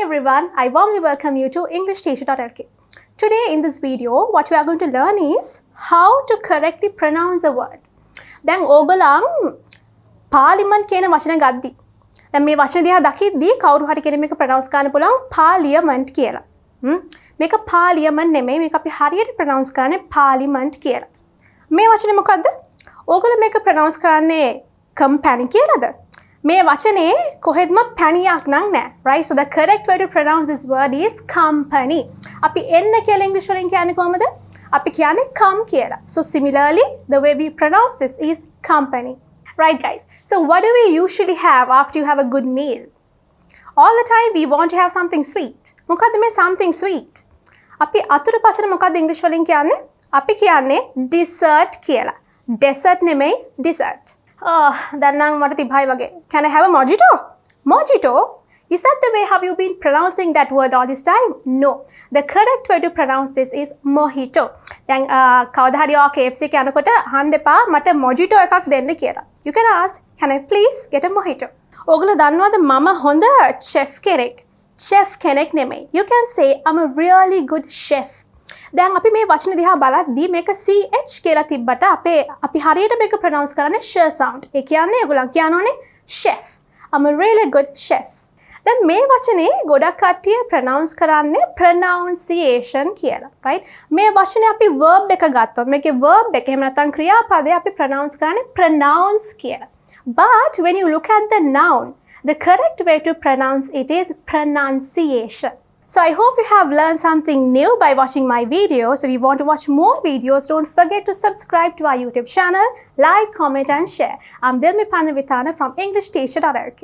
everyone, I warmly welcome you to EnglishTeacher.lk. Today in this video, what we are going to learn is how to correctly pronounce a word. දැන් ඕගොල්ලන් parliament කියන වචන ගද්දි. දැන් මේ වචන දිහා දකිද්දී කවුරු හරි කෙනෙක් මේක ප්‍රොනවුන්ස් කරන්න පුළුවන් පාර්ලිමන්ට් කියලා. මේක පාර්ලිමන්ට් නෙමෙයි මේක අපි හරියට ප්‍රොනවුන්ස් කරන්නේ පාර්ලිමන්ට් කියලා. මේ වචනේ මොකද්ද? ඕගොල්ලෝ මේක ප්‍රොනවුන්ස් කරන්නේ කම්පැනි කියලාද? මේ වචනේ කොහෙත්ම පැණියක් නම් නැහැ. Right? So the correct way to pronounce this word is company. අපි එන්න කියලා ඉංග්‍රීසි වලින් කියන්නේ කොහමද? අපි කියන්නේ come කියලා. So similarly, the way we pronounce this is company. Right guys? So what do we usually have after you have a good meal? All the time we want to have something sweet. මොකද්ද මේ something sweet? අපි අතුරු පසට මොකද්ද ඉංග්‍රීසි වලින් කියන්නේ? අපි කියන්නේ dessert කියලා. Dessert නෙමෙයි dessert. දැන් නම් මට තිබයි වගේ. Can I have a mojito? Mojito? Is that the way have you been pronouncing that word all this time? No. The correct way to pronounce this is mojito. දැන් කවදා හරි ඔයා KFC එක යනකොට අහන්න එපා මට mojito එකක් දෙන්න කියලා. You can ask, can I please get a mojito? ඔයගොල්ලෝ දන්නවද මම හොඳ chef කෙනෙක්. Chef කෙනෙක් නෙමෙයි. You can say I'm a really good chef. දැන් අපි මේ වචන දිහා බලද්දී මේක CH කියලා තිබ්බට අපි හරියට මේක ප්‍රොනවුන්ස් කරන්නේ sh sound. ඒ කියන්නේ ඒගොල්ලන් කියනෝනේ chef. I'm a really good chef. දැන් මේ වචනේ ගොඩක් කට්ටිය ප්‍රොනවුන්ස් කරන්නේ pronunciation කියලා. right? මේ වචනේ අපි verb එක ගත්තොත් මේකේ verb එක එහෙම නැත්නම් ක්‍රියාපදේ අපි ප්‍රොනවුන්ස් කරන්නේ pronounce කියලා. But when you look at the noun, the correct way to pronounce it is pronunciation. So I hope you have learned something new by watching my videos. If you want to watch more videos, don't forget to subscribe to our YouTube channel, like, comment and share. I'm Dilmi Panavitana from EnglishTeacher.lk.